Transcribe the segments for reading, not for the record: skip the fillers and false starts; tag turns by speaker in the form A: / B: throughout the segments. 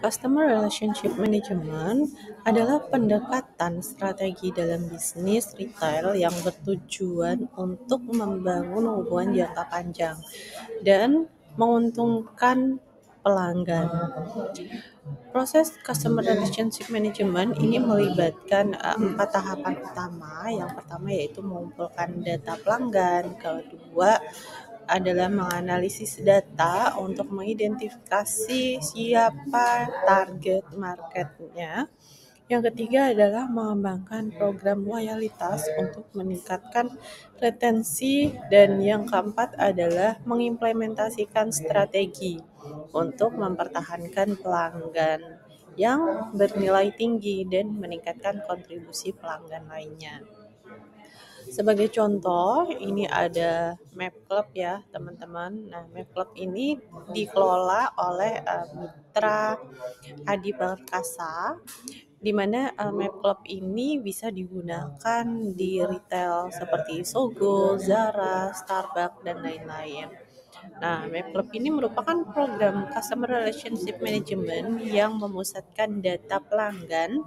A: Customer Relationship Management adalah pendekatan strategi dalam bisnis retail yang bertujuan untuk membangun hubungan jangka panjang dan menguntungkan pelanggan. Proses Customer Relationship Management ini melibatkan 4 tahapan utama. Yang pertama yaitu mengumpulkan data pelanggan, kedua adalah menganalisis data untuk mengidentifikasi siapa target marketnya. Yang ketiga adalah mengembangkan program loyalitas untuk meningkatkan retensi, dan yang keempat adalah mengimplementasikan strategi untuk mempertahankan pelanggan yang bernilai tinggi dan meningkatkan kontribusi pelanggan lainnya. Sebagai contoh, ini ada Map Club ya, teman-teman. Nah, Map Club ini dikelola oleh Mitra Adi Perkasa, di mana Map Club ini bisa digunakan di retail seperti Sogo, Zara, Starbucks, dan lain-lain. Nah, Map Club ini merupakan program Customer Relationship Management yang memusatkan data pelanggan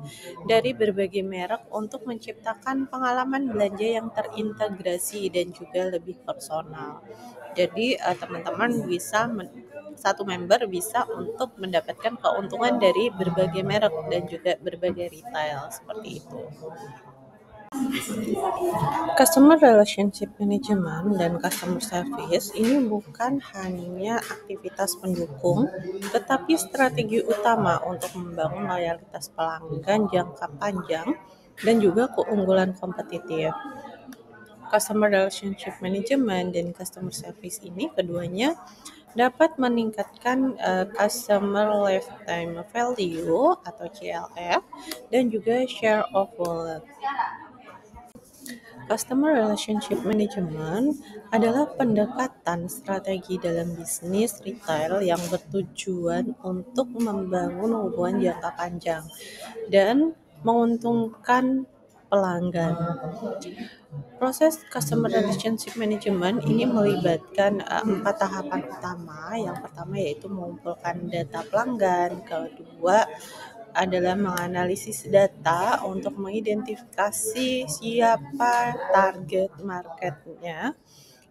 A: dari berbagai merek untuk menciptakan pengalaman belanja yang terintegrasi dan juga lebih personal. Jadi, teman-teman bisa satu member bisa untuk mendapatkan keuntungan dari berbagai merek dan juga berbagai retail seperti itu. Customer Relationship Management dan Customer Service ini bukan hanya aktivitas pendukung, tetapi strategi utama untuk membangun loyalitas pelanggan jangka panjang dan juga keunggulan kompetitif. Customer Relationship Management dan Customer Service ini keduanya dapat meningkatkan Customer Lifetime Value atau CLV dan juga Share of Wallet. Customer Relationship Management adalah pendekatan strategi dalam bisnis retail yang bertujuan untuk membangun hubungan jangka panjang dan menguntungkan pelanggan. Proses Customer Relationship Management ini melibatkan 4 tahapan utama. Yang pertama yaitu mengumpulkan data pelanggan, kedua adalah menganalisis data untuk mengidentifikasi siapa target marketnya.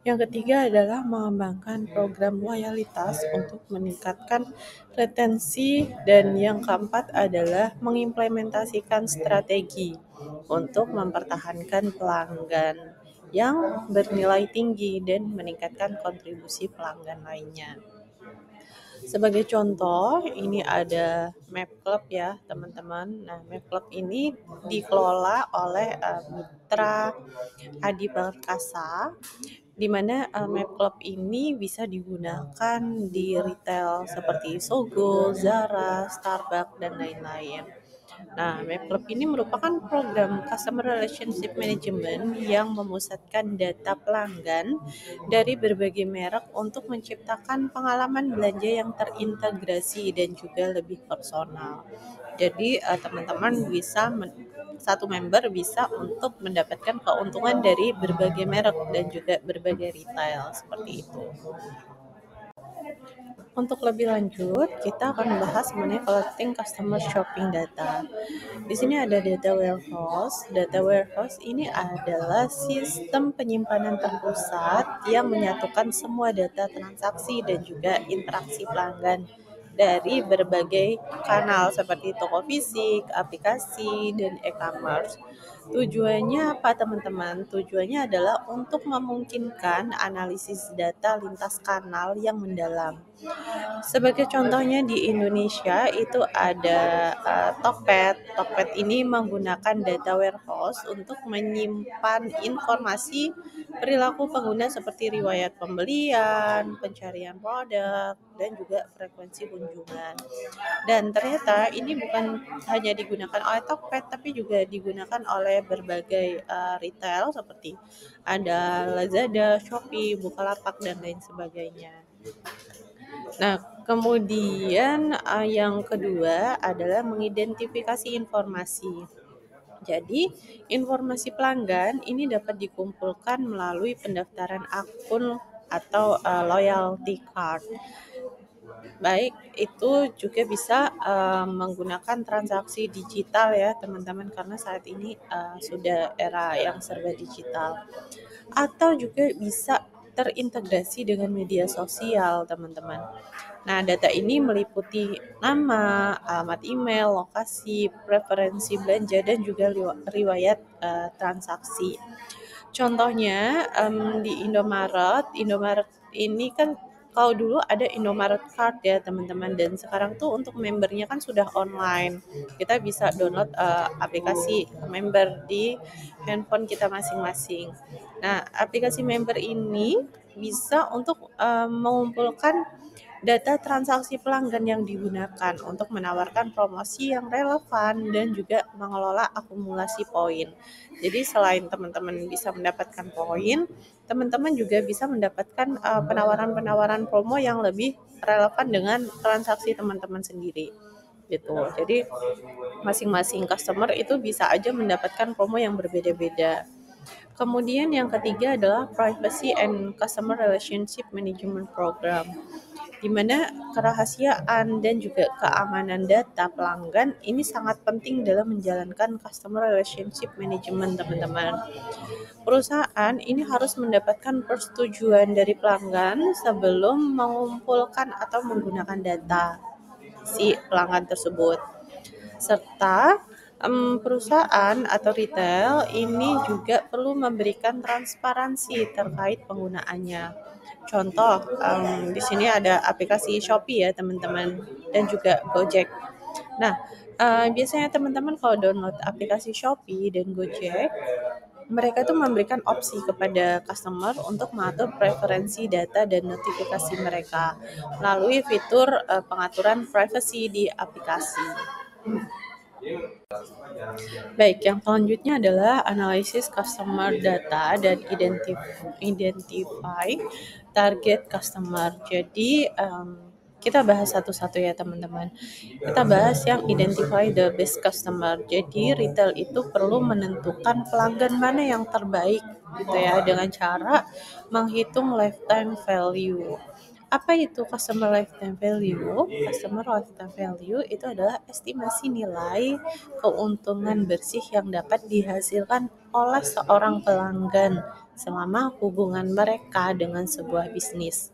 A: Yang ketiga adalah mengembangkan program loyalitas untuk meningkatkan retensi, dan yang keempat adalah mengimplementasikan strategi untuk mempertahankan pelanggan yang bernilai tinggi dan meningkatkan kontribusi pelanggan lainnya. Sebagai contoh, ini ada Map Club ya, teman-teman. Nah, Map Club ini dikelola oleh Mitra Adi Perkasa, di mana Map Club ini bisa digunakan di retail seperti Sogo, Zara, Starbucks, dan lain-lain. Nah, Map Club ini merupakan program Customer Relationship Management yang memusatkan data pelanggan dari berbagai merek untuk menciptakan pengalaman belanja yang terintegrasi dan juga lebih personal. Jadi, teman-teman bisa satu member bisa untuk mendapatkan keuntungan dari berbagai merek dan juga berbagai retail seperti itu. Untuk lebih lanjut, kita akan membahas mengenai collecting customer shopping data. Di sini ada data warehouse. Data warehouse ini adalah sistem penyimpanan terpusat yang menyatukan semua data transaksi dan juga interaksi pelanggan dari berbagai kanal seperti toko fisik, aplikasi, dan e-commerce. Tujuannya apa, teman-teman? Tujuannya adalah untuk memungkinkan analisis data lintas kanal yang mendalam. Sebagai contohnya di Indonesia itu ada Tokped. Tokped ini menggunakan data warehouse untuk menyimpan informasi perilaku pengguna seperti riwayat pembelian, pencarian produk, dan juga frekuensi kunjungan. Dan ternyata ini bukan hanya digunakan oleh Tokped, tapi juga digunakan oleh berbagai retail seperti ada Lazada, Shopee, Bukalapak, dan lain sebagainya. Nah, kemudian yang kedua adalah mengidentifikasi informasi. Jadi, informasi pelanggan ini dapat dikumpulkan melalui pendaftaran akun atau loyalty card. baik itu juga bisa menggunakan transaksi digital ya teman-teman, karena saat ini sudah era yang serba digital, atau juga bisa terintegrasi dengan media sosial teman-teman. Nah, data ini meliputi nama, alamat email, lokasi, preferensi belanja, dan juga riwayat transaksi. Contohnya di Indomaret ini kan kalau dulu ada Indomaret Card ya teman-teman, dan sekarang tuh untuk membernya kan sudah online. Kita bisa download aplikasi member di handphone kita masing-masing. Nah, aplikasi member ini bisa untuk mengumpulkan data transaksi pelanggan yang digunakan untuk menawarkan promosi yang relevan dan juga mengelola akumulasi poin. Jadi selain teman-teman bisa mendapatkan poin, teman-teman juga bisa mendapatkan penawaran-penawaran promo yang lebih relevan dengan transaksi teman-teman sendiri gitu. Jadi masing-masing customer itu bisa aja mendapatkan promo yang berbeda-beda. Kemudian yang ketiga adalah Privacy and Customer Relationship Management Program, di mana kerahasiaan dan juga keamanan data pelanggan ini sangat penting dalam menjalankan customer relationship management, teman-teman. Perusahaan ini harus mendapatkan persetujuan dari pelanggan sebelum mengumpulkan atau menggunakan data si pelanggan tersebut. Serta perusahaan atau retail ini juga perlu memberikan transparansi terkait penggunaannya. Contoh, di sini ada aplikasi Shopee ya teman-teman, dan juga Gojek. Nah, biasanya teman-teman kalau download aplikasi Shopee dan Gojek, mereka tuh memberikan opsi kepada customer untuk mengatur preferensi data dan notifikasi mereka melalui fitur pengaturan privacy di aplikasi. Baik, yang selanjutnya adalah analisis customer data dan identify target customer. Jadi kita bahas satu-satu ya teman-teman. Kita bahas yang identify the best customer. Jadi retail itu perlu menentukan pelanggan mana yang terbaik gitu ya, dengan cara menghitung lifetime value. Apa itu customer lifetime value? Customer lifetime value itu adalah estimasi nilai keuntungan bersih yang dapat dihasilkan oleh seorang pelanggan selama hubungan mereka dengan sebuah bisnis.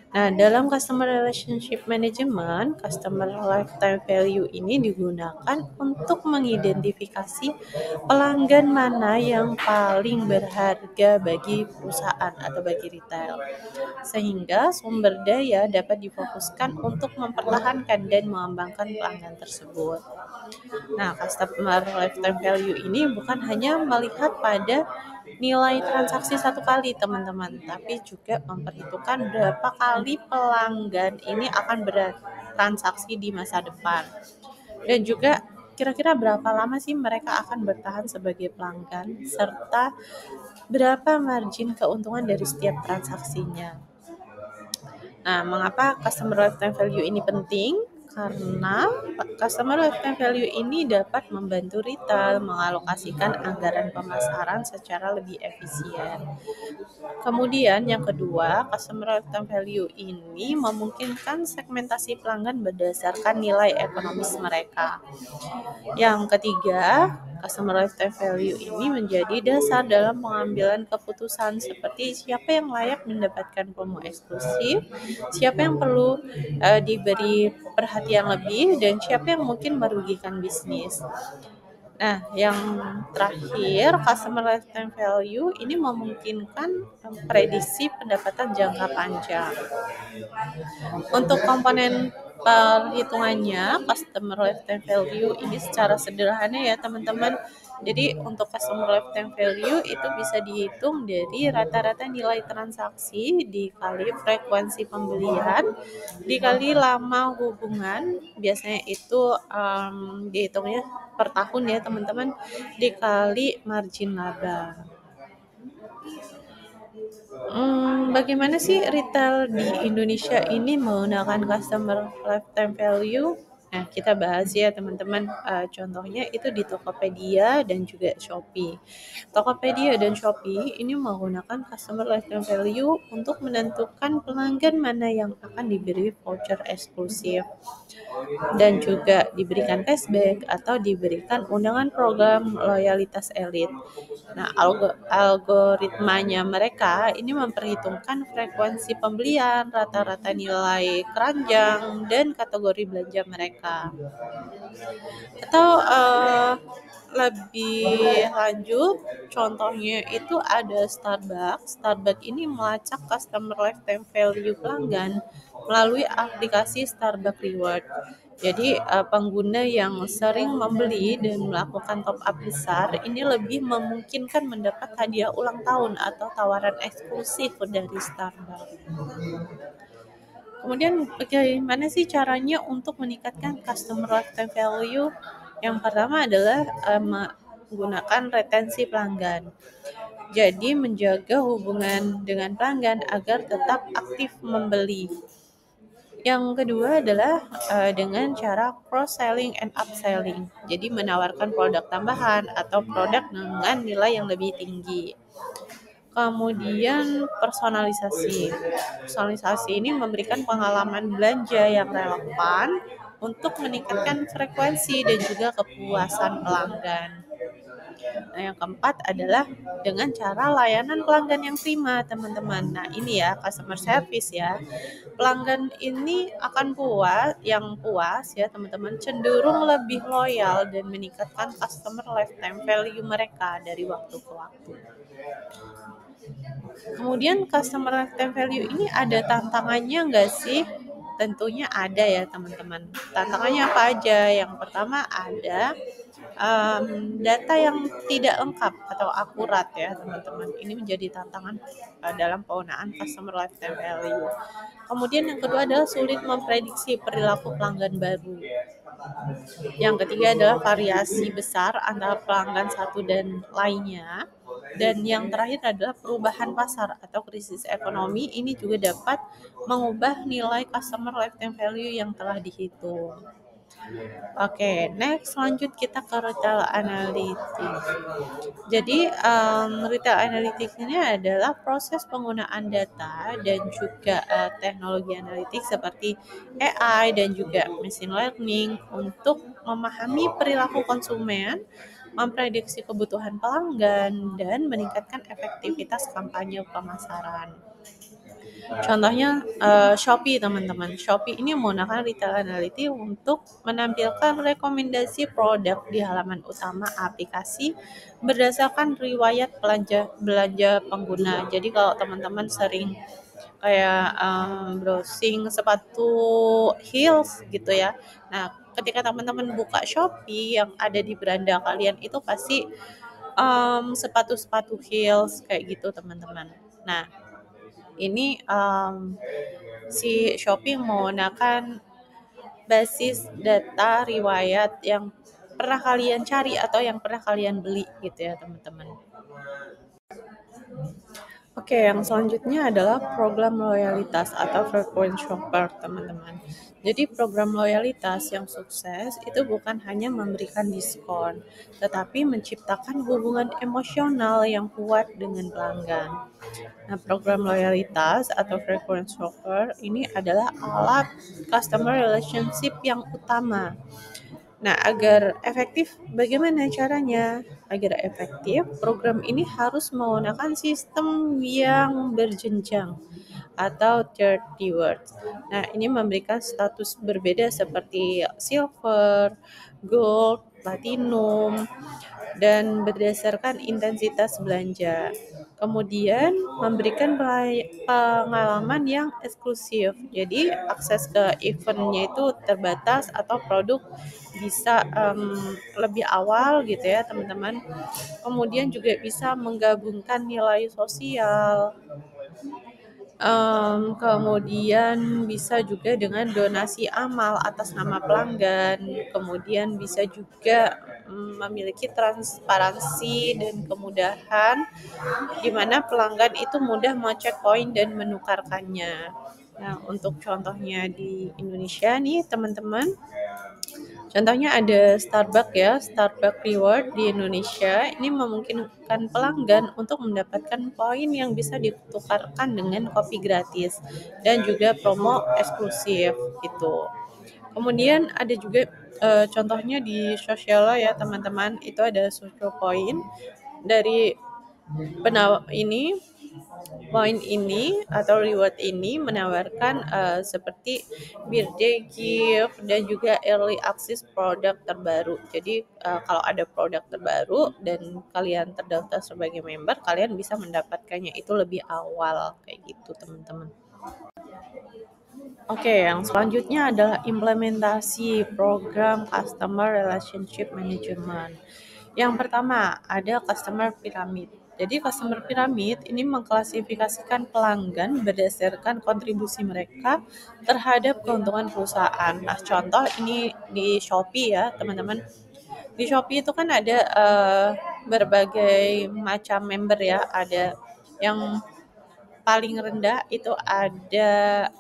A: Nah, dalam customer relationship management, customer lifetime value ini digunakan untuk mengidentifikasi pelanggan mana yang paling berharga bagi perusahaan atau bagi retail, sehingga sumber daya dapat difokuskan untuk mempertahankan dan mengembangkan pelanggan tersebut. Nah, customer lifetime value ini bukan hanya melihat pada nilai transaksi satu kali teman-teman, tapi juga memperhitungkan berapa kali pelanggan ini akan bertransaksi di masa depan. Dan juga kira-kira berapa lama sih mereka akan bertahan sebagai pelanggan, serta berapa margin keuntungan dari setiap transaksinya. Nah, mengapa customer lifetime value ini penting? Karena customer lifetime value ini dapat membantu retail mengalokasikan anggaran pemasaran secara lebih efisien. Kemudian yang kedua, customer lifetime value ini memungkinkan segmentasi pelanggan berdasarkan nilai ekonomis mereka. Yang ketiga, customer lifetime value ini menjadi dasar dalam pengambilan keputusan seperti siapa yang layak mendapatkan promo eksklusif, siapa yang perlu diberi perhatian lebih, dan siapa yang mungkin merugikan bisnis. Nah, yang terakhir, customer lifetime value ini memungkinkan prediksi pendapatan jangka panjang. Untuk komponen perhitungannya, customer lifetime value ini secara sederhana ya teman-teman. Jadi untuk customer lifetime value itu bisa dihitung dari rata-rata nilai transaksi dikali frekuensi pembelian dikali lama hubungan. Biasanya itu dihitungnya per tahun ya teman-teman, dikali margin laba. Bagaimana sih retail di Indonesia ini menggunakan customer lifetime value? Nah, kita bahas ya teman-teman, contohnya itu di Tokopedia dan juga Shopee. Tokopedia dan Shopee ini menggunakan customer lifetime value untuk menentukan pelanggan mana yang akan diberi voucher eksklusif dan juga diberikan cashback atau diberikan undangan program loyalitas elit. Nah, algoritmanya mereka ini memperhitungkan frekuensi pembelian, rata-rata nilai keranjang, dan kategori belanja mereka. Atau lebih lanjut, contohnya itu ada Starbucks. Starbucks ini melacak customer lifetime value pelanggan melalui aplikasi Starbucks Reward. Jadi pengguna yang sering membeli dan melakukan top up besar ini lebih memungkinkan mendapat hadiah ulang tahun atau tawaran eksklusif dari Starbucks. Kemudian bagaimana sih caranya untuk meningkatkan customer lifetime value? Yang pertama adalah menggunakan retensi pelanggan. Jadi menjaga hubungan dengan pelanggan agar tetap aktif membeli. Yang kedua adalah dengan cara cross-selling and upselling. Jadi menawarkan produk tambahan atau produk dengan nilai yang lebih tinggi. Kemudian personalisasi. Personalisasi ini memberikan pengalaman belanja yang relevan untuk meningkatkan frekuensi dan juga kepuasan pelanggan. Nah, yang keempat adalah dengan cara layanan pelanggan yang prima, teman-teman. Nah, ini ya customer service ya. Pelanggan ini akan puas ya, teman-teman, cenderung lebih loyal dan meningkatkan customer lifetime value mereka dari waktu ke waktu. Kemudian customer lifetime value ini ada tantangannya nggak sih? Tentunya ada ya teman-teman. Tantangannya apa aja? Yang pertama ada data yang tidak lengkap atau akurat ya teman-teman. Ini menjadi tantangan dalam penggunaan customer lifetime value. Kemudian yang kedua adalah sulit memprediksi perilaku pelanggan baru. Yang ketiga adalah variasi besar antara pelanggan satu dan lainnya. Dan yang terakhir adalah perubahan pasar atau krisis ekonomi. Ini juga dapat mengubah nilai customer lifetime value yang telah dihitung. Oke, next lanjut kita ke retail analytics. Jadi retail analytics ini adalah proses penggunaan data dan juga teknologi analitik seperti AI dan juga machine learning untuk memahami perilaku konsumen, memprediksi kebutuhan pelanggan, dan meningkatkan efektivitas kampanye pemasaran. Contohnya Shopee teman-teman. Shopee ini menggunakan retail analytics untuk menampilkan rekomendasi produk di halaman utama aplikasi berdasarkan riwayat belanja pengguna. Jadi kalau teman-teman sering kayak browsing sepatu heels gitu ya. Nah, ketika teman-teman buka Shopee yang ada di beranda kalian itu pasti sepatu-sepatu heels kayak gitu teman-teman. Nah, ini si Shopee menggunakan basis data riwayat yang pernah kalian cari atau yang pernah kalian beli gitu ya teman-teman. Oke, yang selanjutnya adalah program loyalitas atau frequent shopper, teman-teman. Jadi program loyalitas yang sukses itu bukan hanya memberikan diskon, tetapi menciptakan hubungan emosional yang kuat dengan pelanggan. Nah, program loyalitas atau frequent shopper ini adalah alat customer relationship yang utama. Nah, agar efektif, bagaimana caranya? Agar efektif, program ini harus menggunakan sistem yang berjenjang atau tiered rewards. Nah, ini memberikan status berbeda seperti silver, gold, platinum, dan berdasarkan intensitas belanja. Kemudian memberikan pengalaman yang eksklusif. Jadi akses ke eventnya itu terbatas atau produk bisa lebih awal gitu ya teman-teman. Kemudian juga bisa menggabungkan nilai sosial. Kemudian bisa juga dengan donasi amal atas nama pelanggan. Kemudian bisa juga memiliki transparansi dan kemudahan di mana pelanggan itu mudah mengecek poin dan menukarkannya. Nah, untuk contohnya di Indonesia nih teman-teman, contohnya ada Starbucks ya, Starbucks Reward di Indonesia. Ini memungkinkan pelanggan untuk mendapatkan poin yang bisa ditukarkan dengan kopi gratis dan juga promo eksklusif gitu. Kemudian ada juga contohnya di Socialo ya teman-teman, itu ada social point dari ini poin ini atau reward ini menawarkan seperti birthday gift dan juga early access produk terbaru. Jadi kalau ada produk terbaru dan kalian terdaftar sebagai member, kalian bisa mendapatkannya itu lebih awal kayak gitu teman-teman. Oke, yang selanjutnya adalah implementasi program Customer Relationship Management. Yang pertama, ada Customer Pyramid. Jadi Customer Pyramid ini mengklasifikasikan pelanggan berdasarkan kontribusi mereka terhadap keuntungan perusahaan. Nah, contoh ini di Shopee ya, teman-teman. Di Shopee itu kan ada berbagai macam member ya, ada yang paling rendah itu ada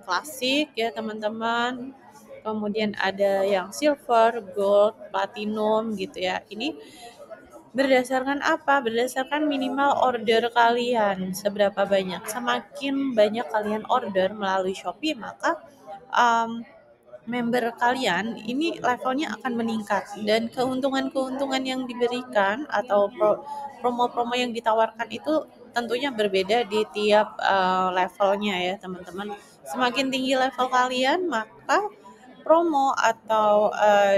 A: klasik ya teman-teman. Kemudian ada yang silver, gold, platinum gitu ya. Ini berdasarkan apa? Berdasarkan minimal order kalian seberapa banyak. Semakin banyak kalian order melalui Shopee, maka um, member kalian ini levelnya akan meningkat dan keuntungan-keuntungan yang diberikan atau promo-promo yang ditawarkan itu tentunya berbeda di tiap levelnya ya teman-teman. Semakin tinggi level kalian maka promo atau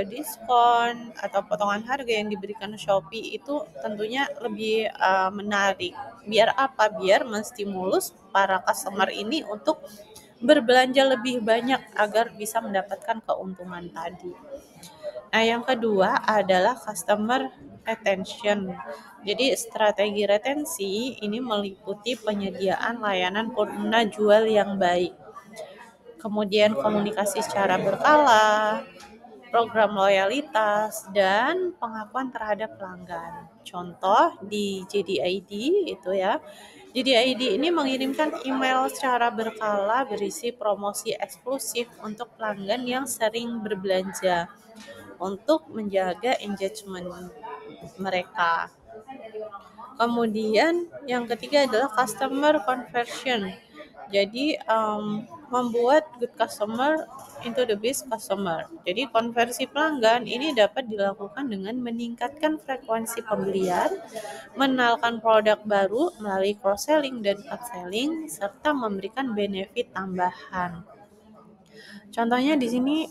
A: diskon atau potongan harga yang diberikan Shopee itu tentunya lebih menarik. Biar apa? Biar menstimulus para customer ini untuk berbelanja lebih banyak agar bisa mendapatkan keuntungan tadi. Nah, yang kedua adalah customer retention. Jadi strategi retensi ini meliputi penyediaan layanan purna jual yang baik. Kemudian komunikasi secara berkala, program loyalitas, dan pengakuan terhadap pelanggan. Contoh di JDID itu ya. JDID ini mengirimkan email secara berkala berisi promosi eksklusif untuk pelanggan yang sering berbelanja untuk menjaga engagement mereka. Kemudian yang ketiga adalah customer conversion. Jadi membuat good customer into the best customer. Jadi konversi pelanggan ini dapat dilakukan dengan meningkatkan frekuensi pembelian, mengenalkan produk baru melalui cross selling dan upselling, serta memberikan benefit tambahan. Contohnya di sini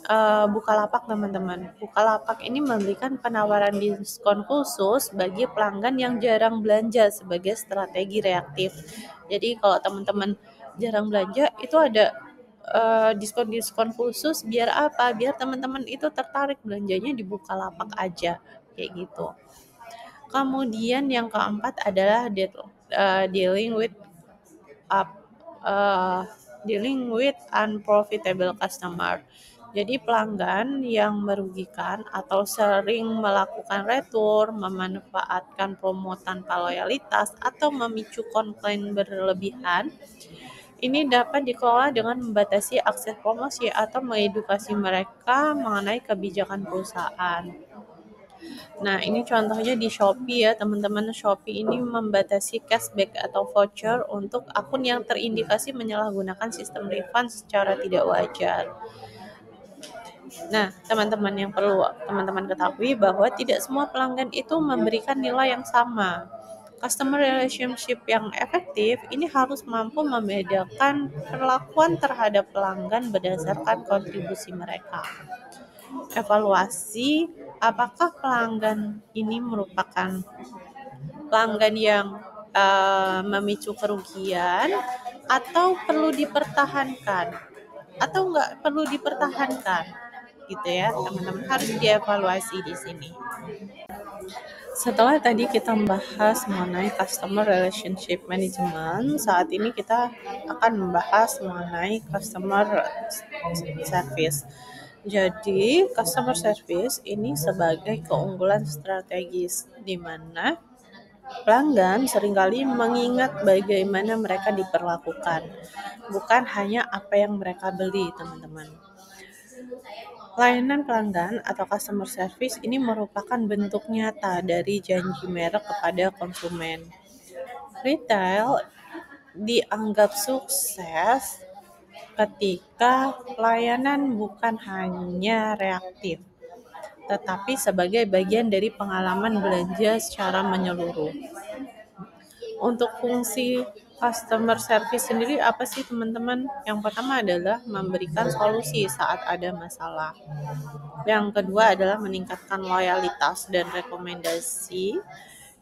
A: Bukalapak teman-teman. Bukalapak ini memberikan penawaran diskon khusus bagi pelanggan yang jarang belanja sebagai strategi reaktif. Jadi kalau teman-teman jarang belanja itu ada diskon-diskon khusus biar apa? Biar teman-teman itu tertarik belanjanya di Bukalapak aja kayak gitu. Kemudian yang keempat adalah dealing with up dealing with unprofitable customer. Jadi pelanggan yang merugikan atau sering melakukan retur, memanfaatkan promo tanpa loyalitas, atau memicu komplain berlebihan, ini dapat dikelola dengan membatasi akses promosi atau mengedukasi mereka mengenai kebijakan perusahaan. Nah, ini contohnya di Shopee ya, teman-teman. Shopee ini membatasi cashback atau voucher untuk akun yang terindikasi menyalahgunakan sistem refund secara tidak wajar. Nah, teman-teman yang perlu teman-teman ketahui bahwa tidak semua pelanggan itu memberikan nilai yang sama. Customer relationship yang efektif ini harus mampu membedakan perlakuan terhadap pelanggan berdasarkan kontribusi mereka. Evaluasi apakah pelanggan ini merupakan pelanggan yang memicu kerugian atau perlu dipertahankan atau enggak perlu dipertahankan gitu ya teman-teman, harus dievaluasi di sini. Setelah tadi kita membahas mengenai customer relationship management, saat ini kita akan membahas mengenai customer service. Jadi, customer service ini sebagai keunggulan strategis di mana Pelanggan seringkali mengingat bagaimana mereka diperlakukan, bukan hanya apa yang mereka beli, teman-teman. Layanan pelanggan atau customer service ini merupakan bentuk nyata dari janji merek kepada konsumen. Retail dianggap sukses ketika layanan bukan hanya reaktif, tetapi sebagai bagian dari pengalaman belanja secara menyeluruh. Untuk fungsi customer service sendiri apa sih, teman-teman? Yang pertama adalah memberikan solusi saat ada masalah. Yang kedua adalah meningkatkan loyalitas dan rekomendasi.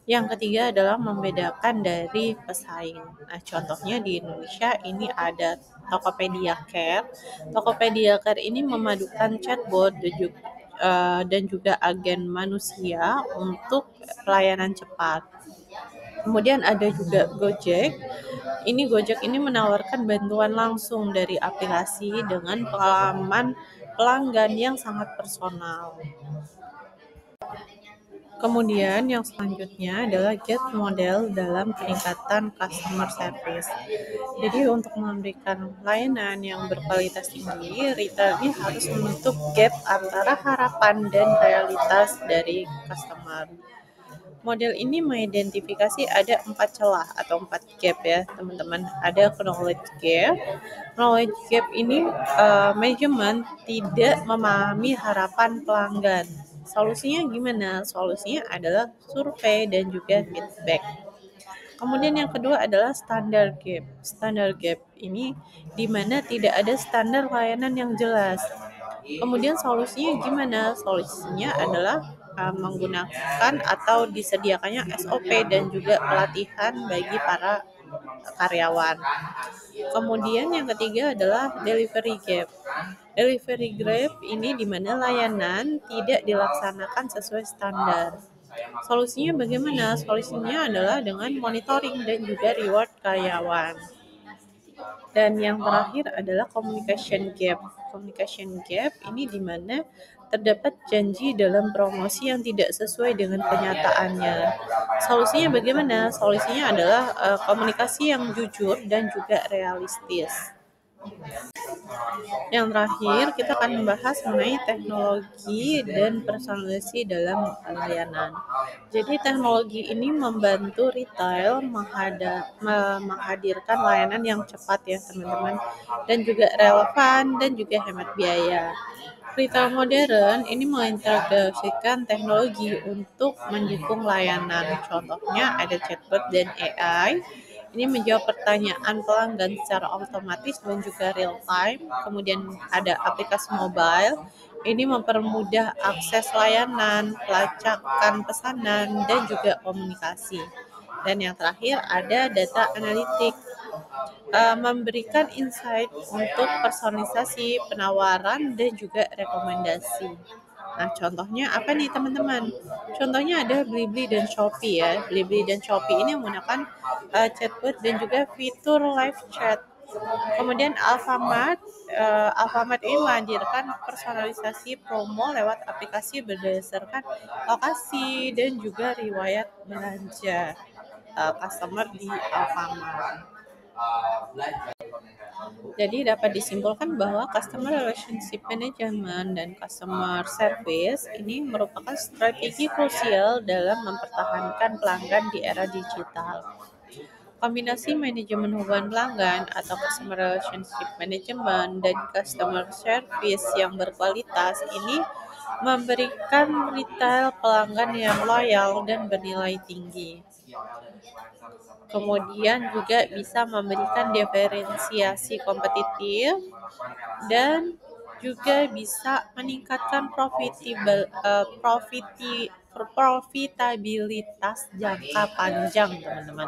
A: Yang ketiga adalah membedakan dari pesaing. Nah, contohnya di Indonesia ini ada Tokopedia Care. Tokopedia Care ini memadukan chatbot dan juga agen manusia untuk pelayanan cepat. Kemudian ada juga Gojek. Gojek ini menawarkan bantuan langsung dari aplikasi dengan pengalaman pelanggan yang sangat personal. Kemudian yang selanjutnya adalah gap model dalam peningkatan customer service. Jadi untuk memberikan layanan yang berkualitas tinggi, retail ini harus menutup gap antara harapan dan realitas dari customer. Model ini mengidentifikasi ada 4 celah atau 4 gap ya, teman-teman. Ada knowledge gap. Knowledge gap ini manajemen tidak memahami harapan pelanggan. Solusinya gimana? Solusinya adalah survei dan juga feedback. Kemudian yang kedua adalah standar gap. Standar gap ini di mana tidak ada standar layanan yang jelas. Kemudian solusinya gimana? Solusinya adalah menggunakan atau disediakannya SOP dan juga pelatihan bagi para karyawan. Kemudian yang ketiga adalah delivery gap. Delivery gap ini di mana layanan tidak dilaksanakan sesuai standar. Solusinya bagaimana? Solusinya adalah dengan monitoring dan juga reward karyawan. Dan yang terakhir adalah communication gap. Communication gap ini di mana terdapat janji dalam promosi yang tidak sesuai dengan kenyataannya. Solusinya bagaimana? Solusinya adalah komunikasi yang jujur dan juga realistis. Yang terakhir, kita akan membahas mengenai teknologi dan personalisasi dalam layanan. Jadi teknologi ini membantu retail menghadirkan layanan yang cepat ya teman-teman, dan juga relevan dan juga hemat biaya. Retail modern ini mengintegrasikan teknologi untuk mendukung layanan. Contohnya ada chatbot dan AI. Ini menjawab pertanyaan pelanggan secara otomatis dan juga real time. Kemudian ada aplikasi mobile. Ini mempermudah akses layanan, pelacakan pesanan, dan juga komunikasi. Dan yang terakhir ada data analitik. Memberikan insight untuk personalisasi, penawaran, dan juga rekomendasi. Nah, contohnya apa nih teman-teman? Contohnya ada Blibli dan Shopee ya. Blibli dan Shopee ini menggunakan chatbot dan juga fitur live chat. Kemudian Alfamart ini menghadirkan personalisasi promo lewat aplikasi berdasarkan lokasi dan juga riwayat belanja customer di Alfamart. Jadi dapat disimpulkan bahwa customer relationship management dan customer service ini merupakan strategi krusial dalam mempertahankan pelanggan di era digital. Kombinasi manajemen hubungan pelanggan atau customer relationship management dan customer service yang berkualitas ini memberikan retail pelanggan yang loyal dan bernilai tinggi. Kemudian juga bisa memberikan diferensiasi kompetitif dan juga bisa meningkatkan profitabilitas jangka panjang, teman-teman.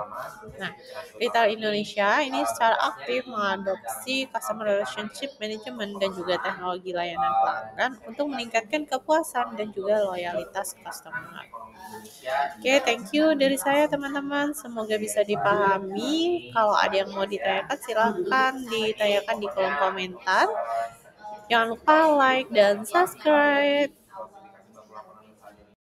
A: Nah, retail Indonesia ini secara aktif mengadopsi customer relationship management dan juga teknologi layanan pelanggan untuk meningkatkan kepuasan dan juga loyalitas customer. Oke, thank you dari saya teman-teman. Semoga bisa dipahami. Kalau ada yang mau ditanyakan silahkan ditanyakan di kolom komentar. Jangan lupa like dan subscribe.